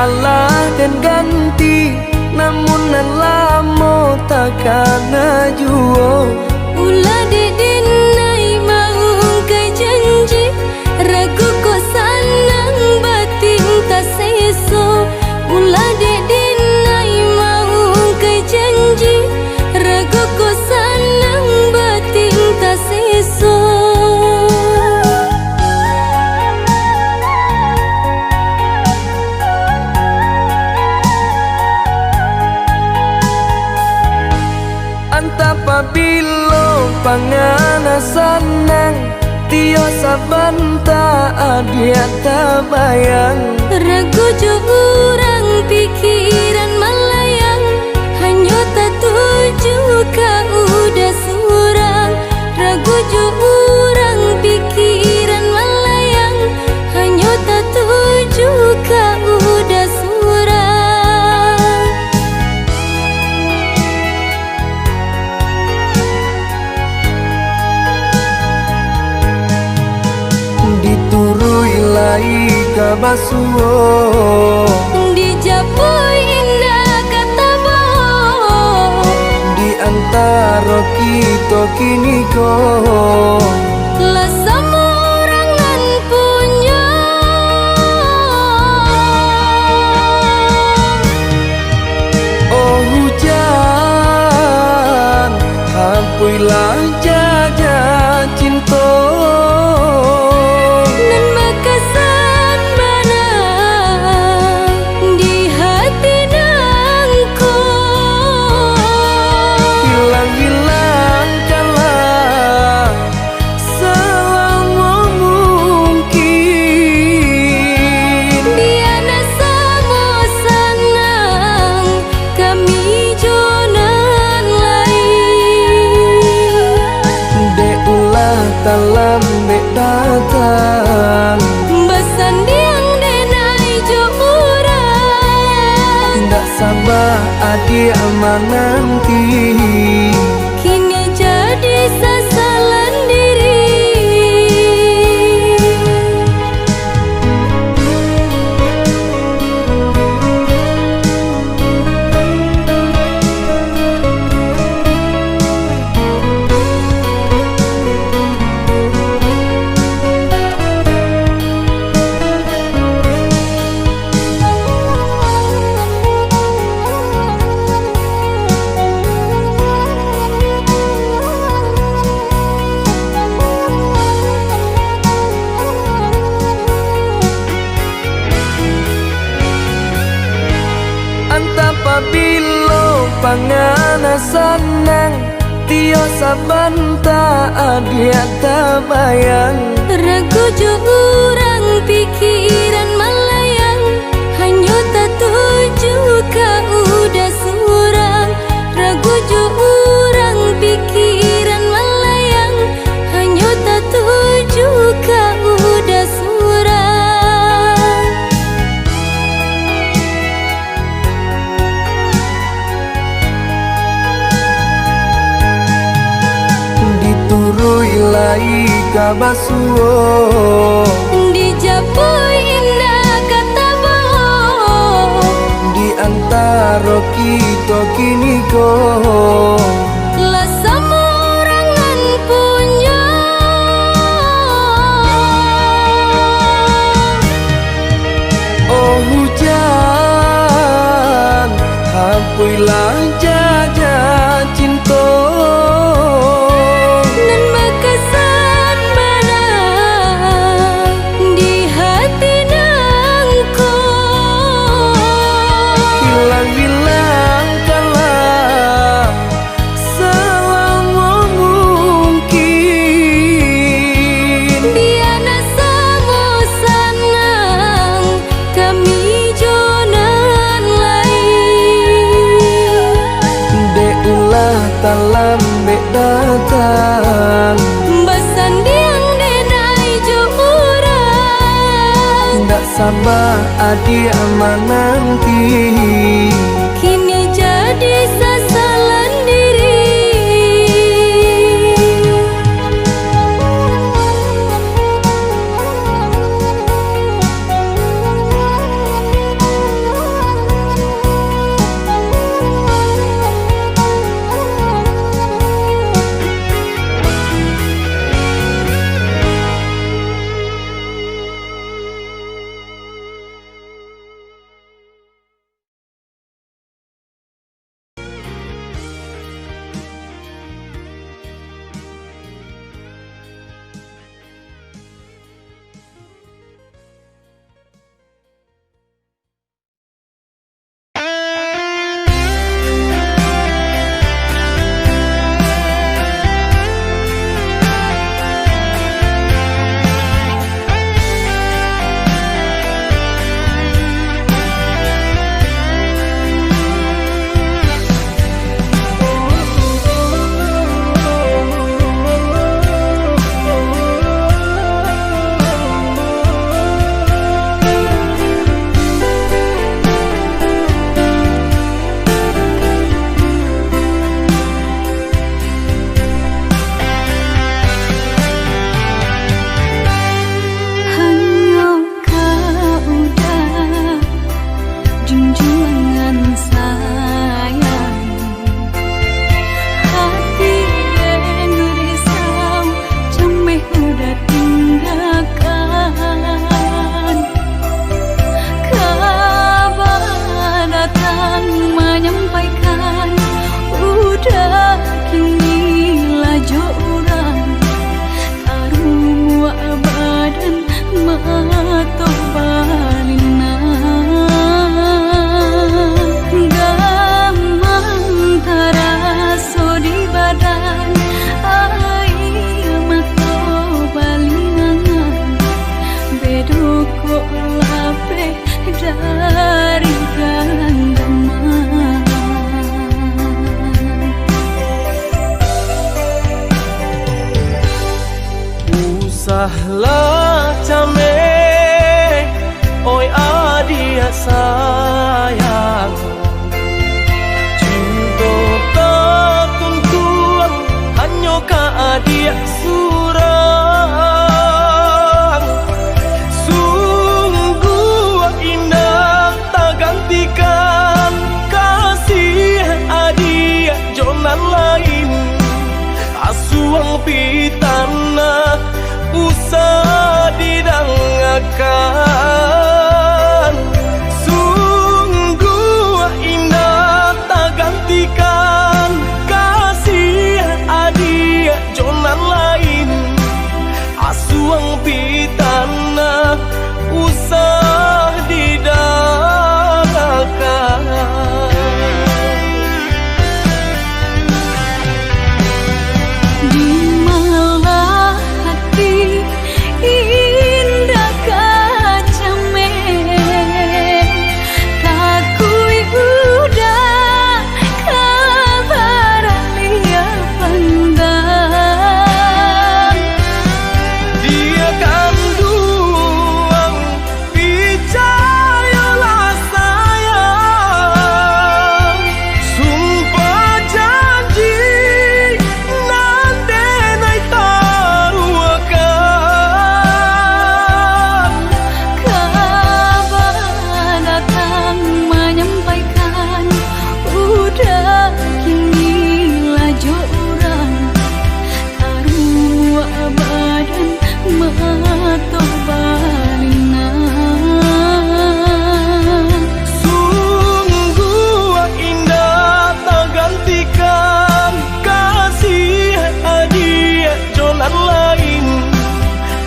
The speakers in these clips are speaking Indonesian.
Allah dan ganti, namun lamo takkan juo. Ulah dedin nai mau kai janji, ragu ko sanang batin ta seso. Ulah dedin nai mau kai janji, ragu ko sanang batin ta seso. Apabila pangana sanang, tio sabanta adia tabayang. Ragu jo urang pikiran malayang, hanya tak tuju ka udah surang. Ragu jo urang pikiran malayang, hanya tak tuju ka udah surang. Diturui lai kabasuo, dijapui indah kata bo. di antara kita kini ko Lah sama orangan punya. oh hujan, hampuilah jaja cinta. Nan makasan mana di hati nangku. Hilang-hilangkanlah selama mungkin. Dia sama sanang kami jonan lain. Deulah dalam dek datang, Besan diang denai jo urang. ndak sabar adik menanti. Kini jadi sasalan diri. Apabila pangana sanang, tio sabanta adia tabayang. Ragu jo urang pikiran malayang, hanya tak tuju ka udah surang. Ragu jo urang pikiran malayang, hanya tak tuju ka udah surang. Diturui lai kabasuo, Dijapui indah kata bo. di antara kita kini ko Lah sama orangan punya. oh hujan, hampuilah jaja cinta. Nan makasan mana di hati nangku. Hilang-hilangkanlah selama mungkin. Dia sama sanang kami jonan lain. Deulah dalam dek datang, Besan diang denai jo urang. ndak sabar adik menanti. Kini jadi sasalan diri. Usahlah cameh, oi adia sayang. Cinta tak tuntuan, hanya ka adia surang. Sungguh indah tak gantikan kasih adia jonan lain. Asuang pitana usah didangakan. Sungguh indah tak gantikan kasih adia jonan lain. Asuang pitana usah didangakan.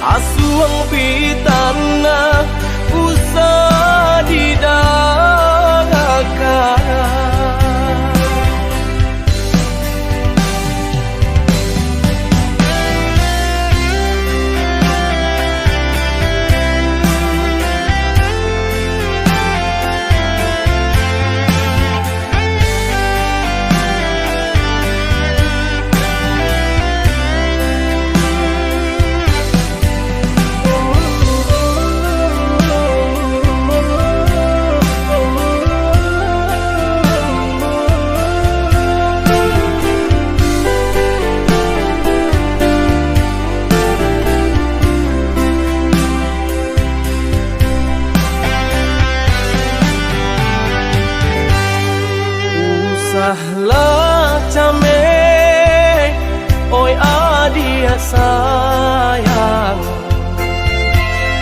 Asuang pitana usah didangakan. Usahlah cameh, oi adia sayang.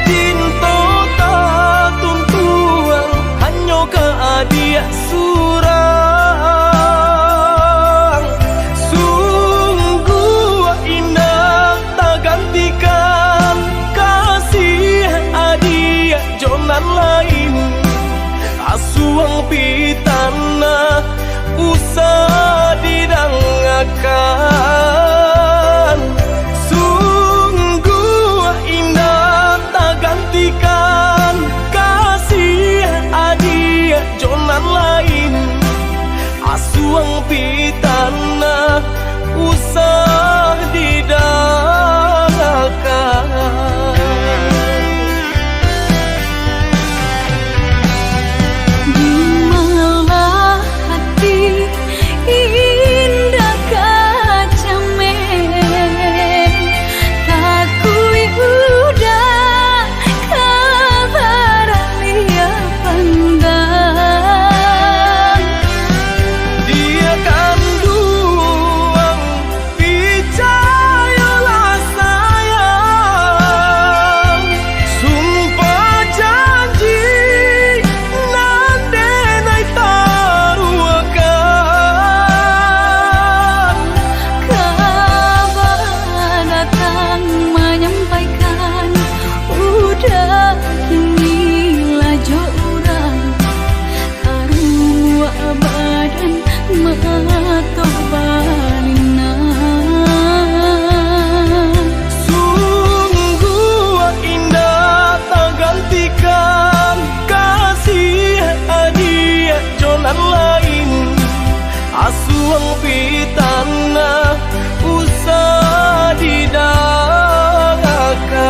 Cinta tak tuntuan, hanya ka adia surang. Sungguh indah tak gantikan kasih adia jonan lain. Asuang pitana usah didangakan. Sungguh indah tak gantikan kasih adia jonan lain. Asuang pitana usah didangakan. Asuang pitana usah didangakan.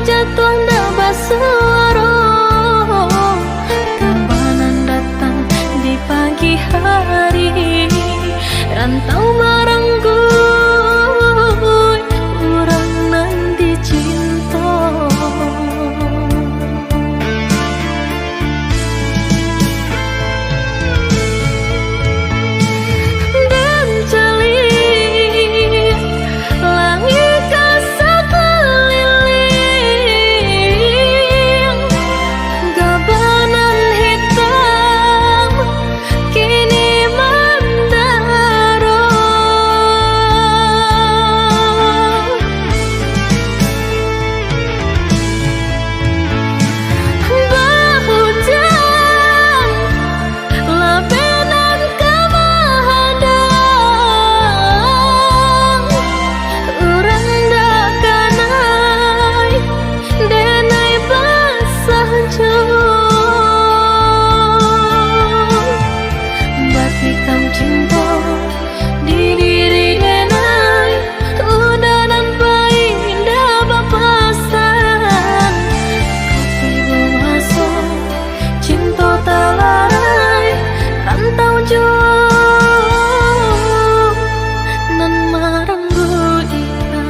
jatuh ndak basuaro. Kabanan datang di pagi hari, rantau marangguy urang nanti cinta. Dan celik langit kasat keliling, gabanan hitam kini mandaro. Bahujan labenan kamahadang, urang dak kanai denai basah jauh. Batikam cinta di diri denai, udanan indah bapasan. Kopi masuk cinta talarai, rantau jauh nan maranggu ikan.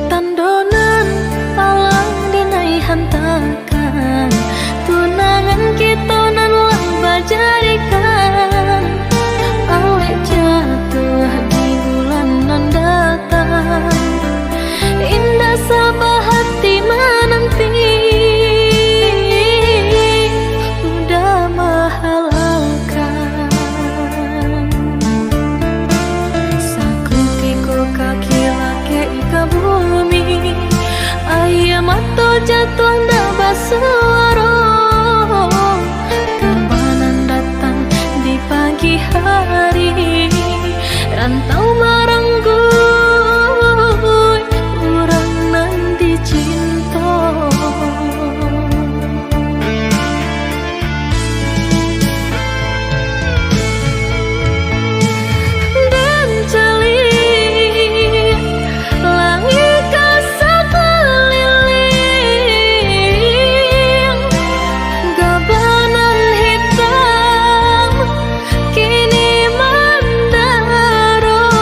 Tandonan palang dinai hantakan, tunangan kita nan lang bajadikan. Awet jatuh di bulan nan datang, indah sabah hati menanti. Udah mahalaukan sakutiko kaki laki ke bumi, ayam atau jatuh ndak basuaro. Kabanan datang di pagi hari, rantau marangguy urang nanti cinta. Dan celik langit kasat keliling, gabanan hitam kini mandaro.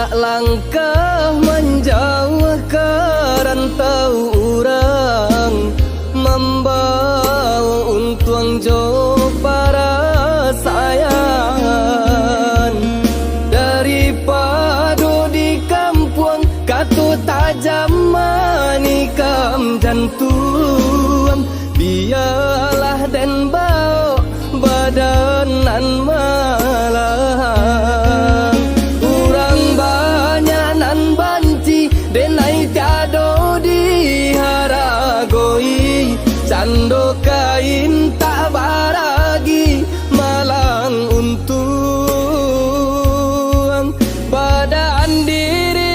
urak langkah menjauh ke rantau urang, membawa untuang jo para sayang. Daripada di kampung katu tajam manikam jantung, biarlah den bau badanan malang. Urang banyak nan banci denai tiado diharagoi, cando kain tak baragi malang untung badan diri.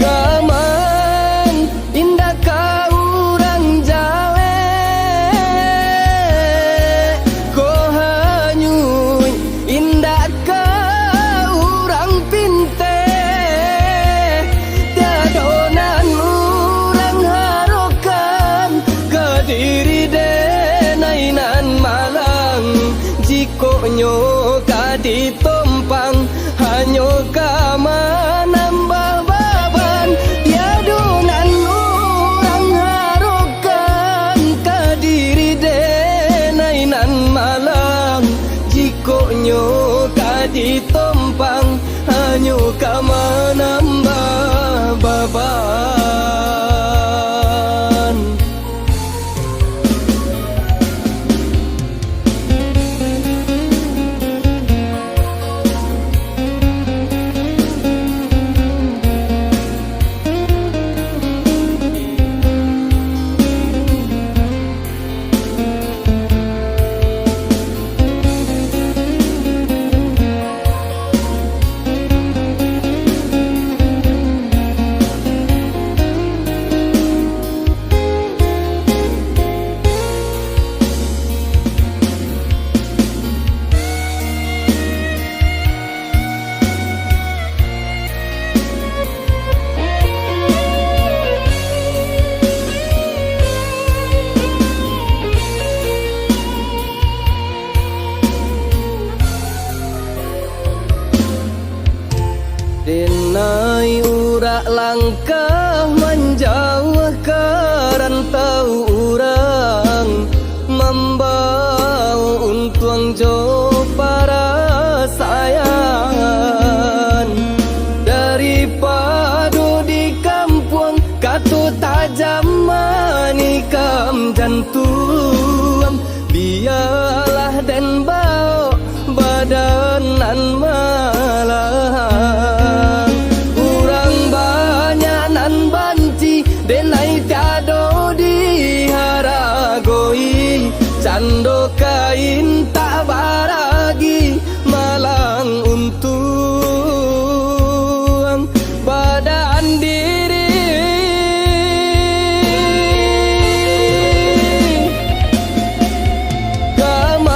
Gaman indah ka urang jawe, ko hanyui indah ka urang pinte. Tiadonan urang harokan ke diri denainan malang, jikonyo ka ditompang hanyo ka manambah baban. Tiadonan urang harokan ke diri denainan malang, jikonyo ka ditompang hanyo ka manambah baban. Denai urak langkah menjauh ke rantau urang, membawa untuang jo para sayang. Daripada di kampung katu tajam manikam jantung, biarlah den bau badanan malang. Urang banyak nan banci denai tiado diharagoi, cando kain tak baragi malang untung badan diri. Gaman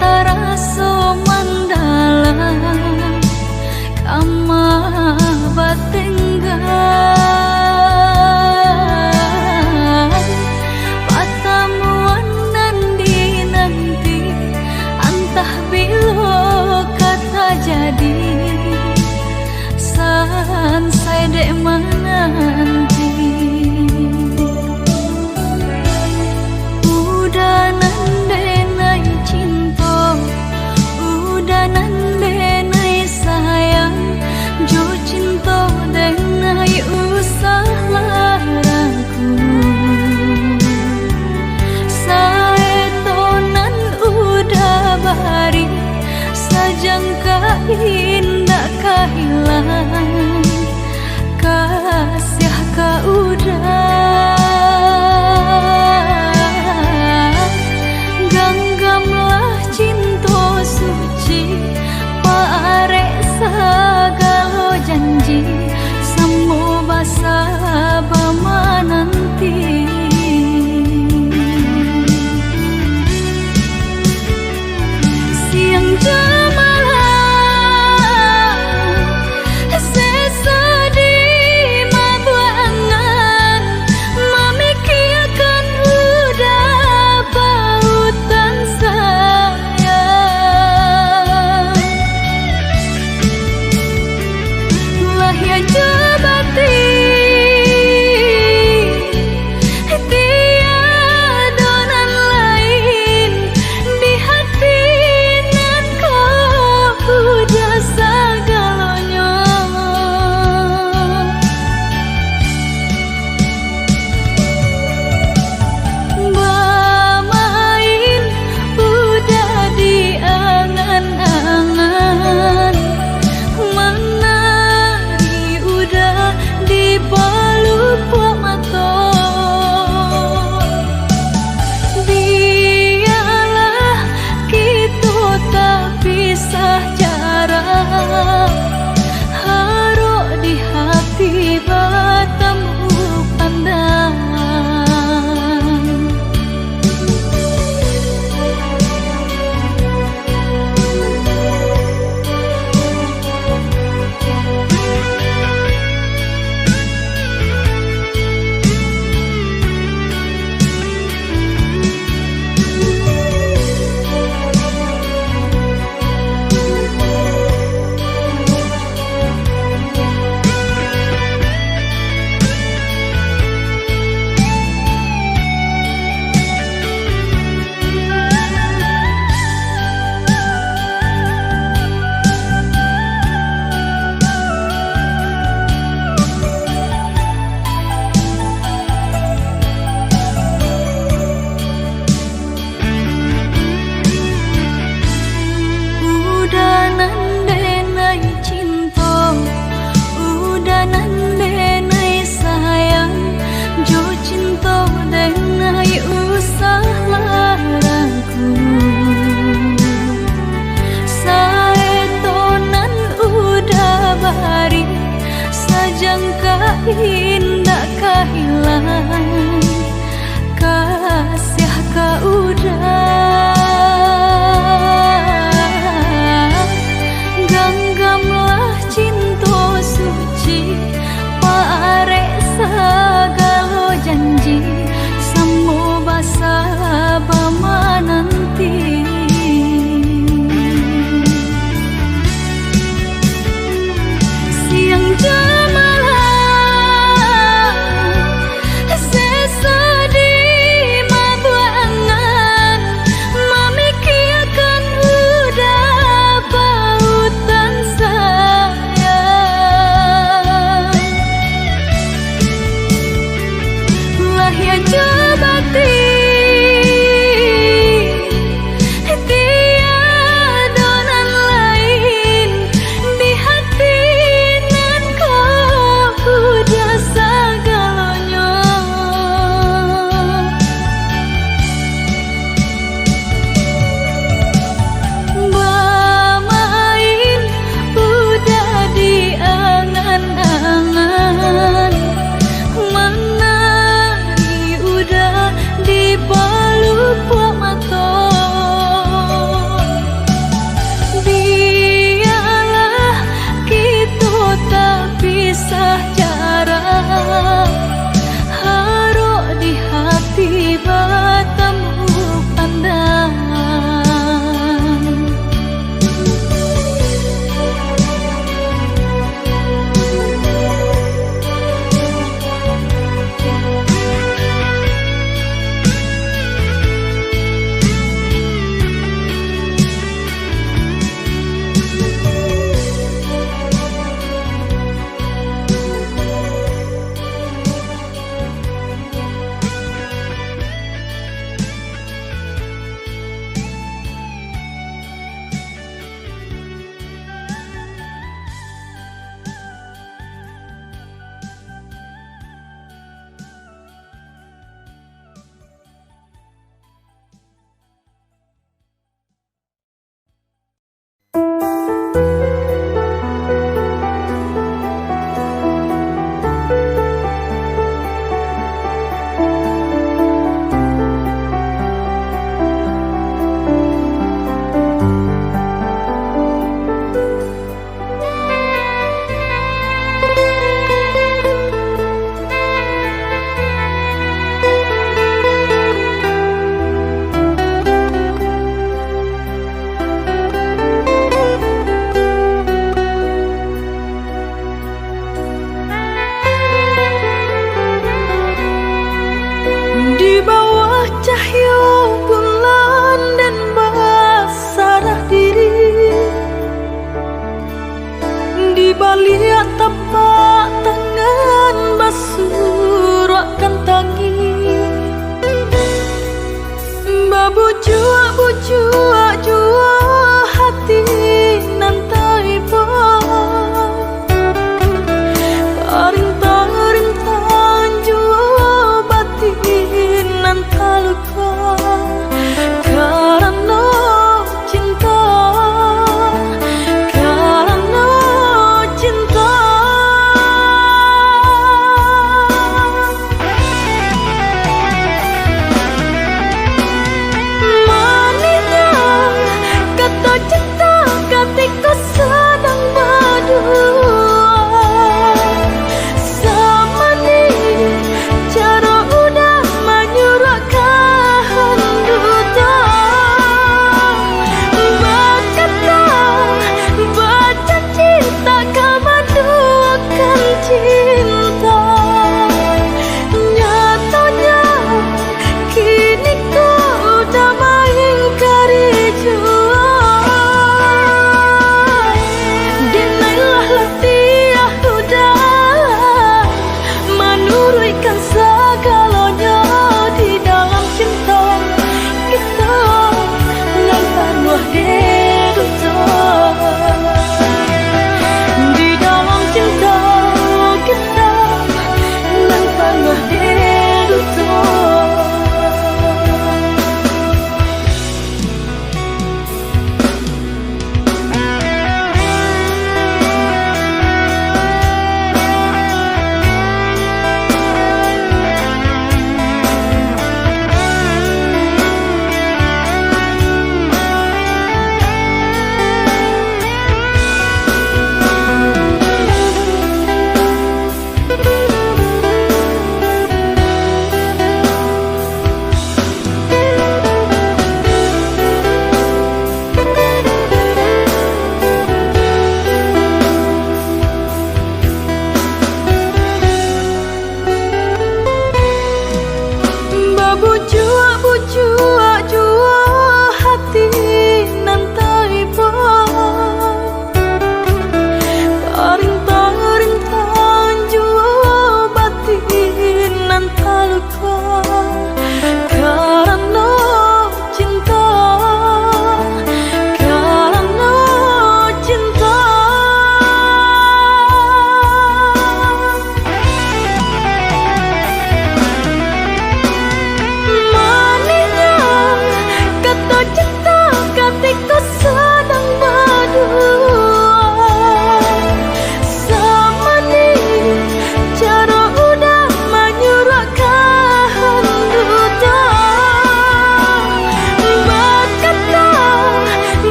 taraso mandalam kama batenggan patamuan nanti antah bilo kata jadi sansai dek menanti udah nandenai cinta udah nandenai sayang jo cinta denai usaha ragu saetonan udah bari sajangka indah kehilangan kasih ka udah ganggamlah cinta suci parek sagalo janji semua basa bama nanti siang jamalah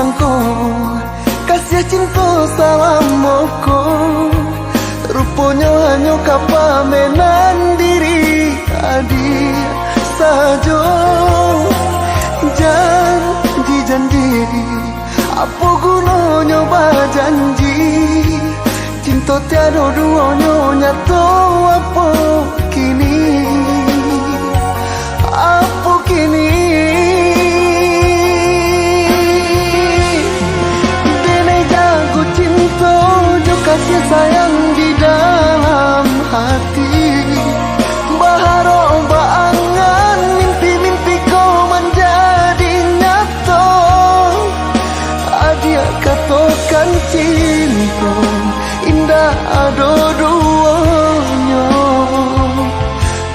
disangko kasih cinta salam moko, rupanya hanya kapamenan diri adi sajo. Janji apa guna nyoba janji, cinta tiada duanya nyata. Apa kini, apa kini, dene jago cinta jo kasih sayang di dalam hati. Baharo baangan mimpi-mimpi kau menjadi nyata. Adia katakan cinta indah ada duanya,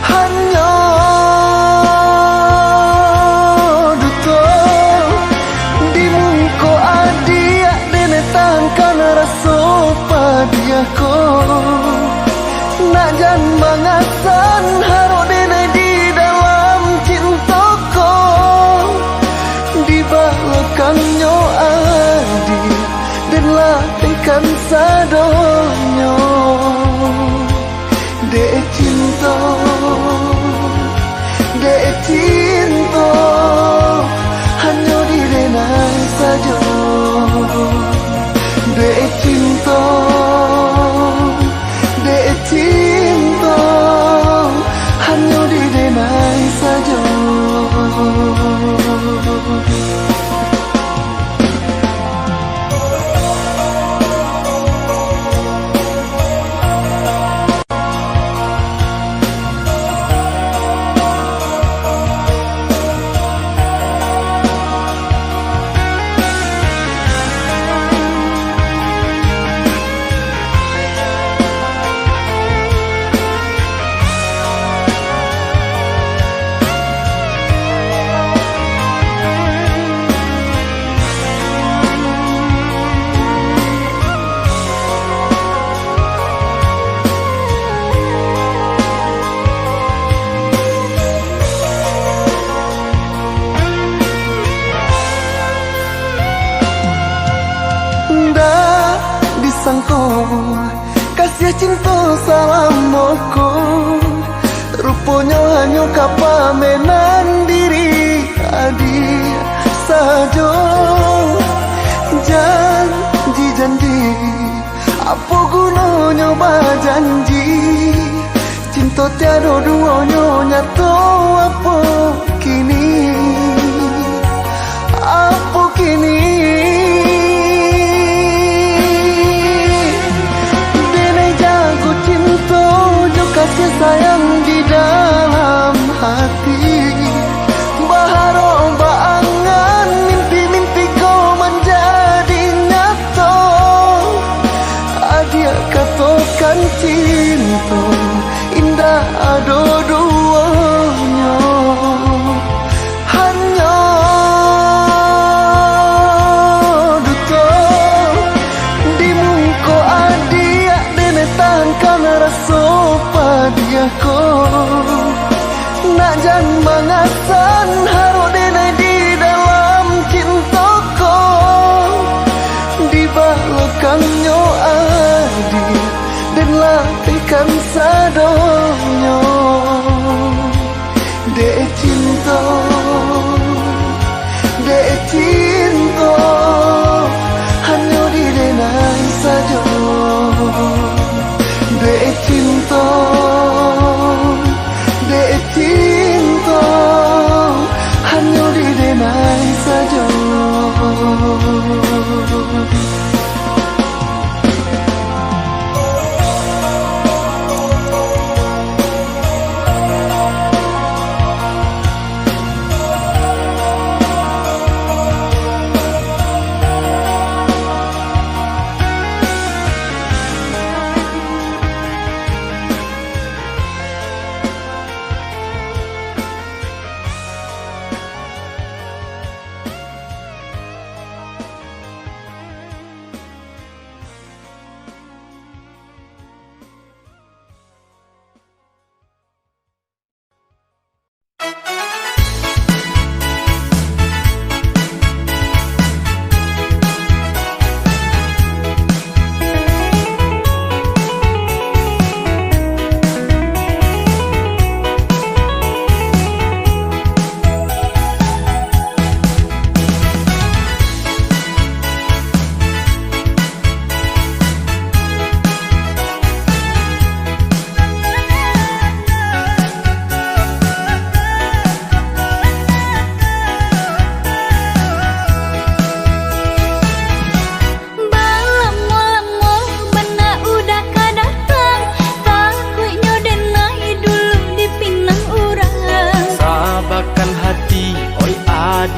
hanya duto di muka adia dene tangkan rasa padiako. Nak jan mangasan haro dene di dalam cintaku, di balakannya adi dan latihkan sadonyo. Dek cinta, dek cinta, hanya di denai saja. Dek cinta, dek cinta, hanya di denai saja. Disangko kasih cinta salam moko, rupanya hanya kapamenan diri adi sajo. Janji apa guna nyoba janji, cinta tiada duanya nyata. Apa kini, apa kini, kasih sayang di dalam hati. Baharo baangan mimpi-mimpi kau menjadi nyata. Adia katakan cinta indah ada duanya.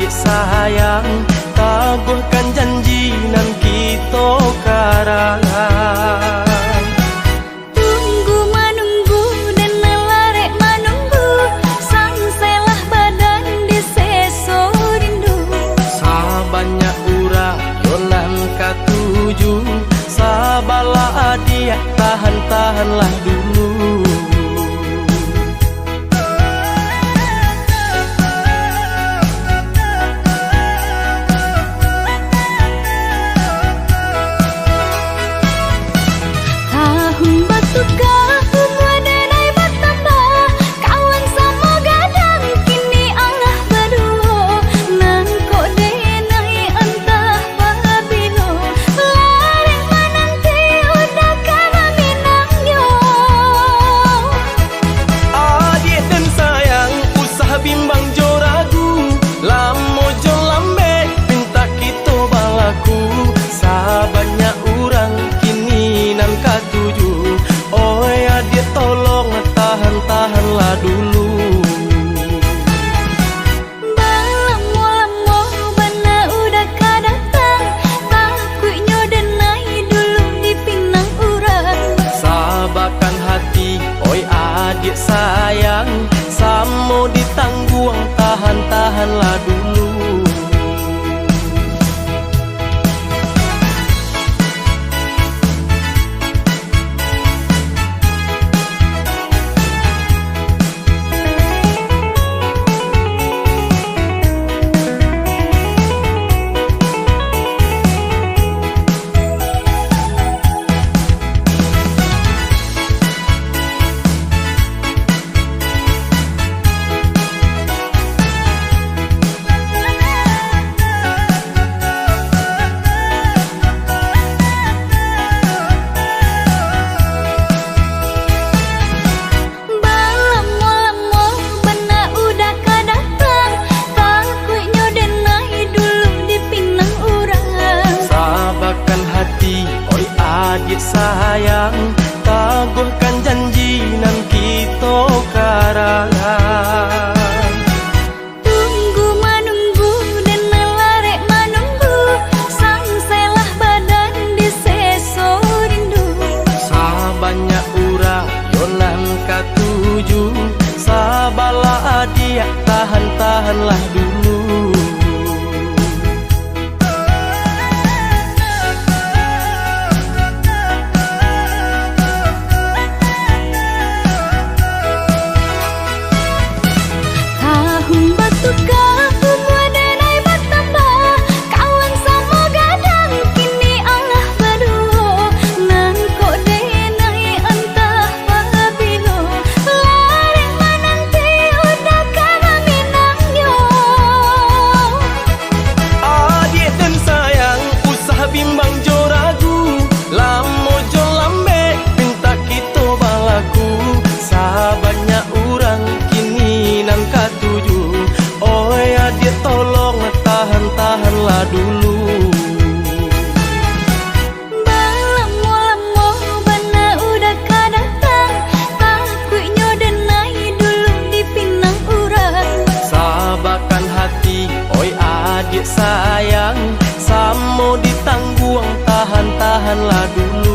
adik sayang, tabuhkan janji nan kita karangan. Tunggu menunggu dan melarek menunggu, sangselah badan di seso rindu. Sabanyak urang yonan katuju, sabalah adik tahan-tahanlah dulu. Tahanlah dulu. Balamo-lamo bana udah kadatang, takutnya denai dulu dipinang urang. Sabarkan hati, oi adik sayang, samo ditangguang, tahan-tahanlah dulu. Adik sayang, tabuhkan janji nan kita karangan. Tunggu menunggu dan melarek menunggu, sangselah badan di seso rindu. Sabanyak urang yonan katuju, sabalah adik tahan-tahanlah dulu. Tahanlah dulu. Balamo-lamo bana udah kadatang, takutnya denai dulu dipinang urang. Sabarkan hati, oi adik sayang, samo ditangguang, tahan-tahanlah dulu.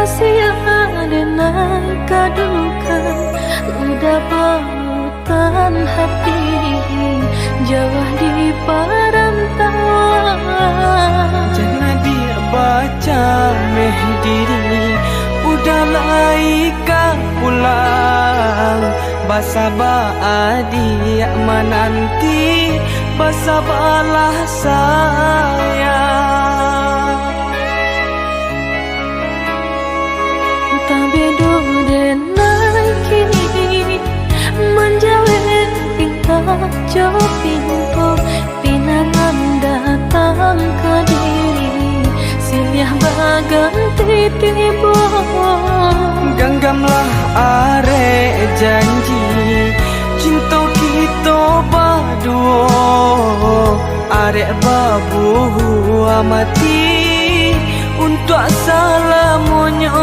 sia denai kadukan udah pautan hati jauh di perantauan. Jangan dia baca meh diri udah laika pulang. Basaba adik menanti basabalah sayang. Tabedo denai kini menjauh pintar jauh pintu pinangan datang ke diri silih baganti tiba. Genggamlah arek janji cinta kita berdua. Arek babu amati untuk selamanya.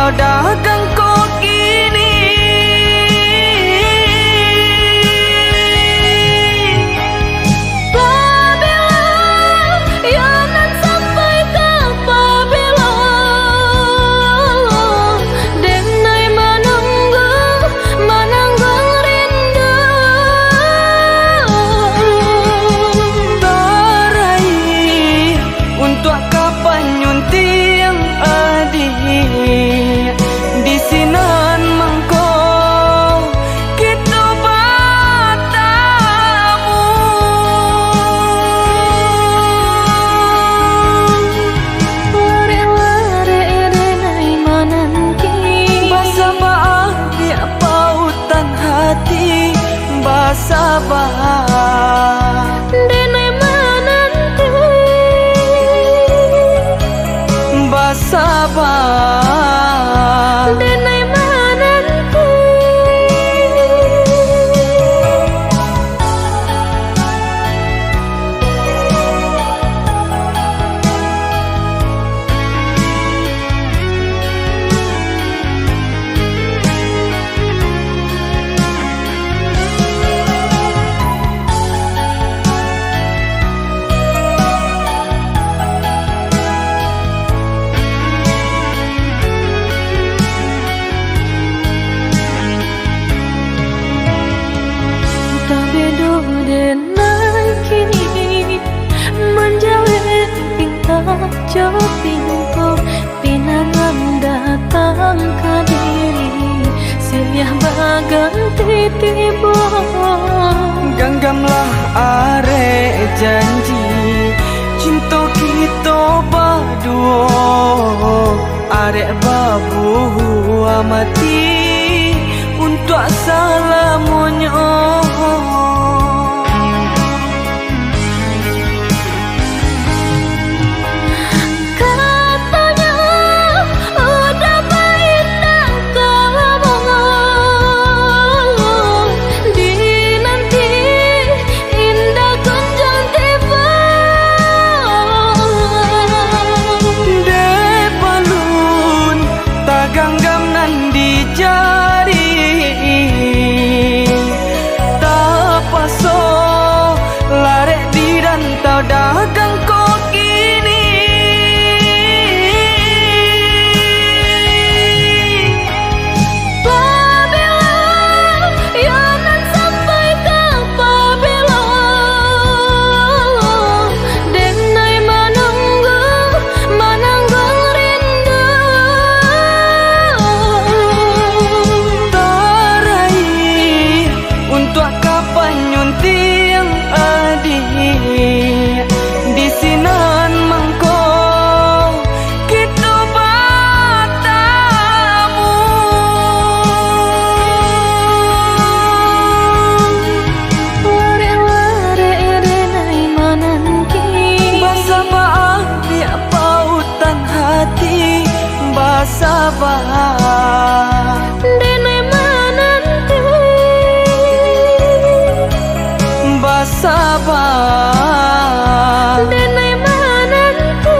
Dagang kok gini Pabila ya nan sampai ke Pabila denai menunggu rindu tarai untuk kapan nyunting adik di sinan mangko kita bertemu. Lare-lare denai menanti Basaba dia pautan hati basaba denai menanti basaba denai menanti. Tabedo denai kini menjauh pintar jauh pintu pinangan datang ke diri silih baganti tiba. Genggamlah arek janji cinta kita berdua. Arek babu amati untuk selamanya. Ganggam nan di jari sabar. Dene menanti Basabar. Dene menanti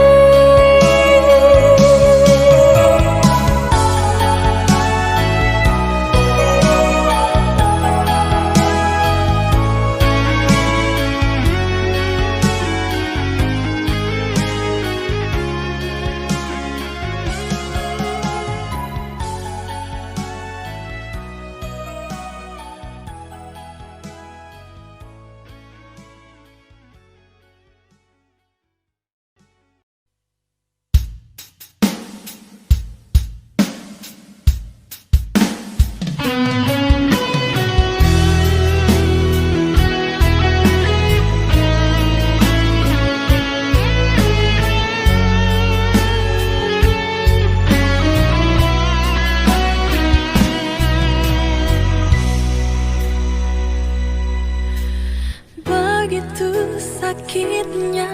begitu sakitnya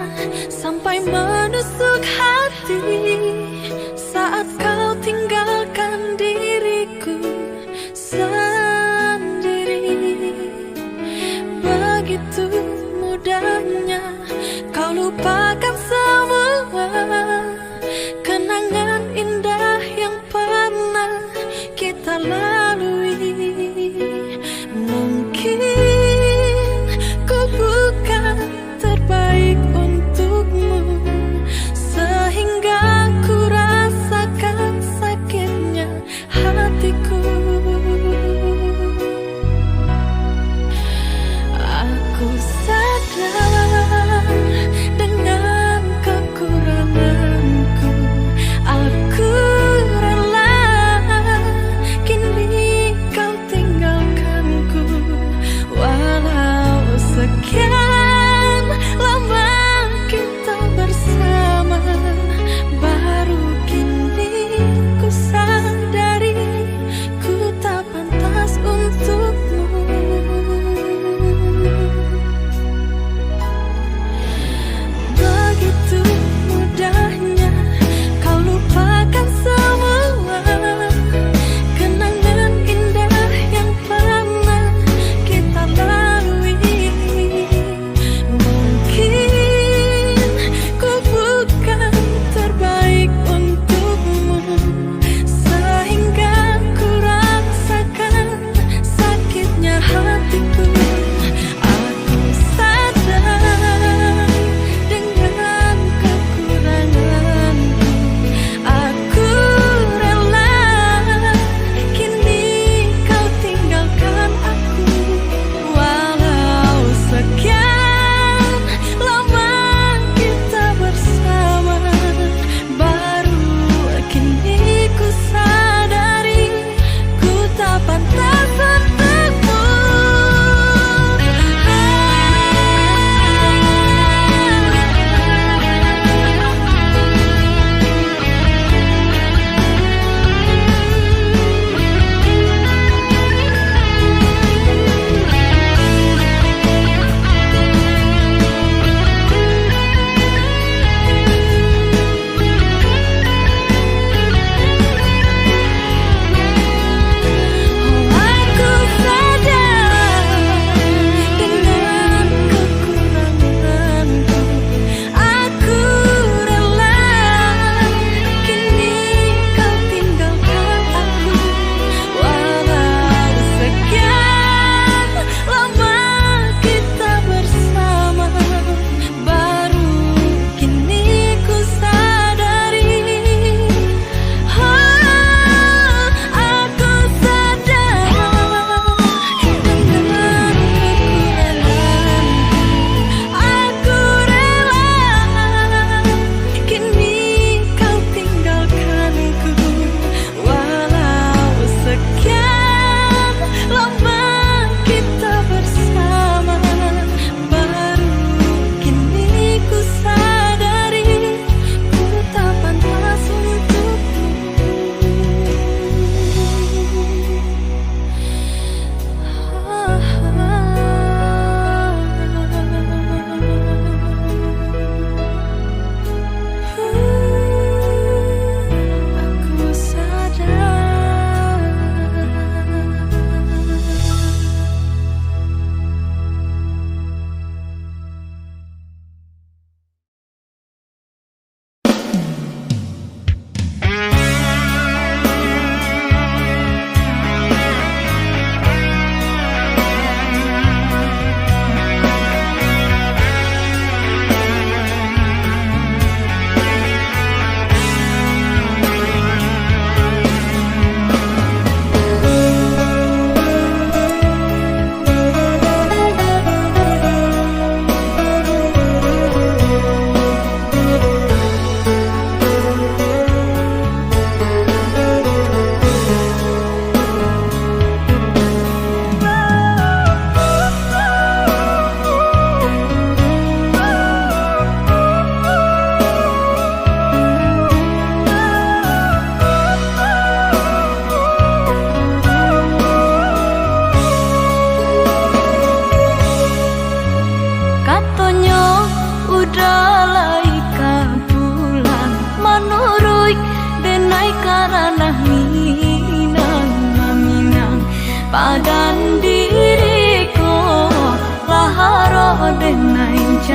sampai menusuk hati saat kau tinggalkan diriku sendiri. Begitu mudahnya kau lupakan semua kenangan indah yang pernah kita lalui. Mungkin ku bukan terbaik untukmu sehingga ku rasakan sakitnya hatiku. Aku sadar dengan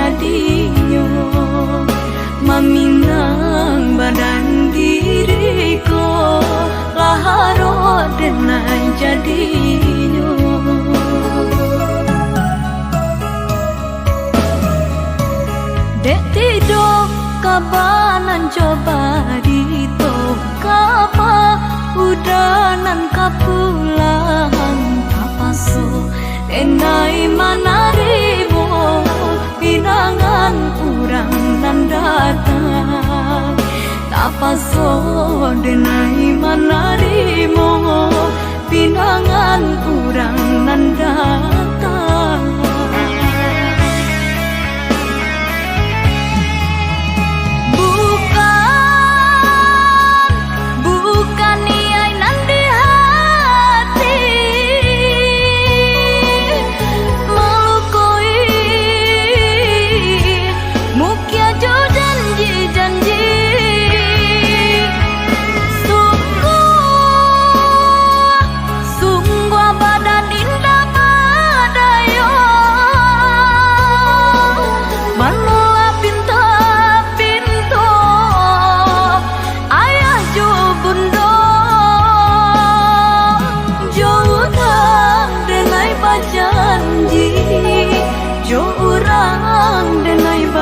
jadinya meminang badan diriku laharo dengan jadinya. Dek tidur kabanan coba dito kapa udanan kapulang kapaso enai manaribo pinangan urang nan datang tapaso denai manarimo pinangan urang nan datang.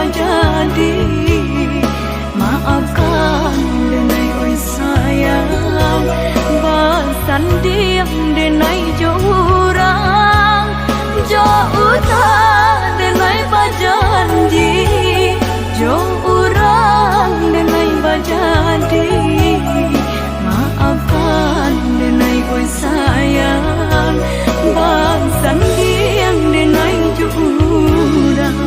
Jadi maafkan denai oi sayang basan diam denai jurang jauh denai bajanji jurang denai bajadi maafkan denai oi sayang basan diam denai jurang.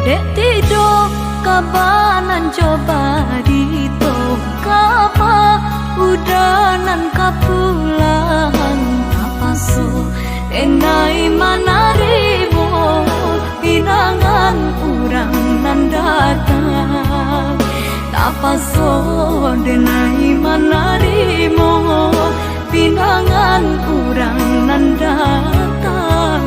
Dek tidur kabanan coba dito kapa udanan kapulang kapaso enai manaribo pinangan urang nan datang tapaso denai manarimo pinangan urang nan datang.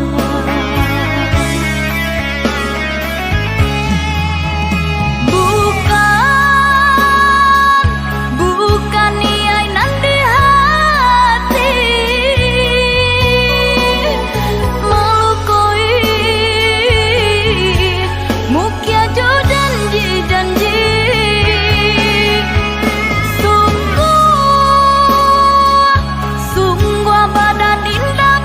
Badan indah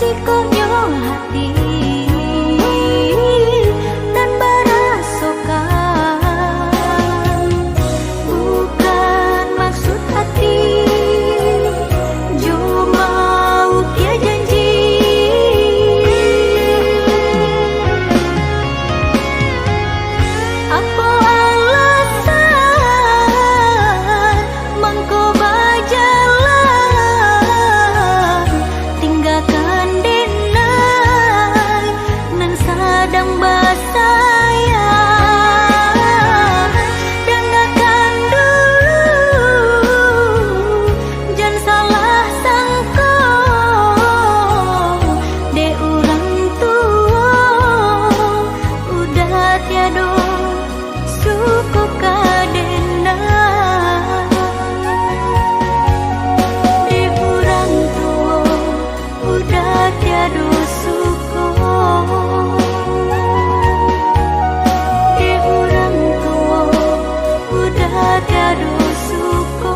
Cikonyo hati dan barasokan, bukan maksud hati, cuma utia janji. Apa alasan mangko bajalan tinggalkan denai nan sadang basayang. Dengarkan dulu, jangan salah sangka, de urang tua udah tiado suku kadena. Di urang tua udah tiado suku, di urang tua udah tiado suku.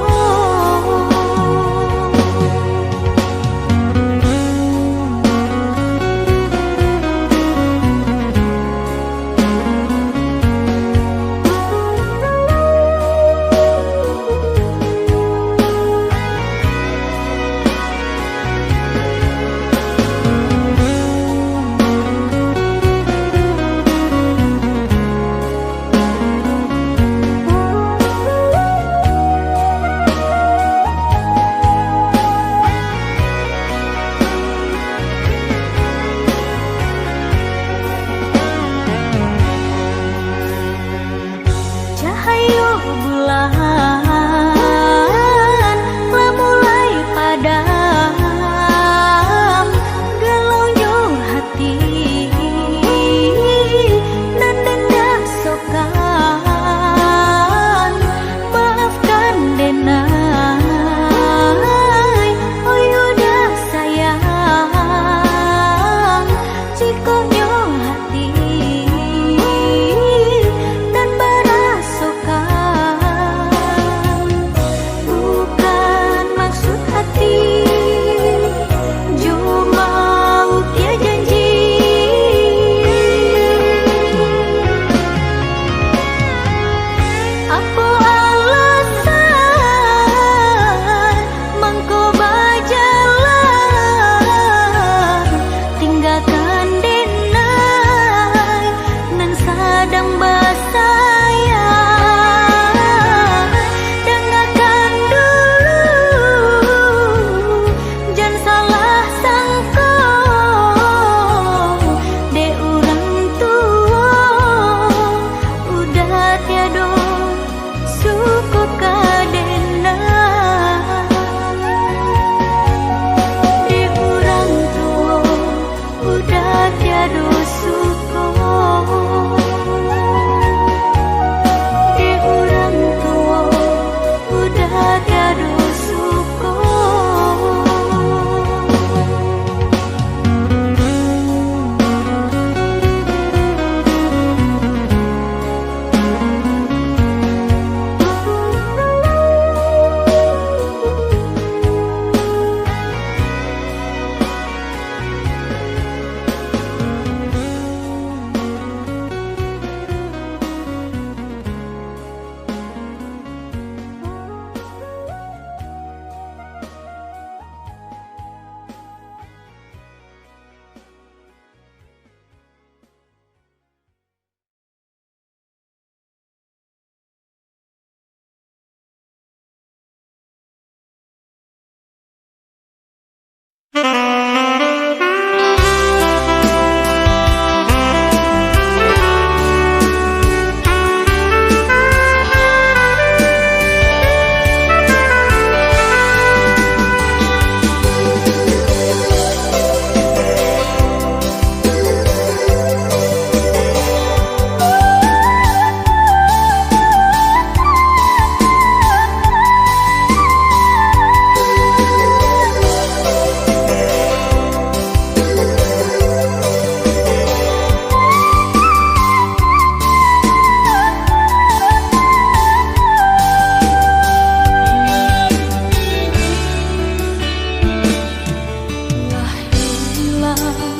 Cahaya bulan telah mulai padam, gelonyo hati dan denda sokan. Maafkan denai, oh udah sayang. Cikonyo hati dan barasokan, bukan maksud hati, cuma utia janji. Apa alasan mangko bajalan tinggalkan denai sayang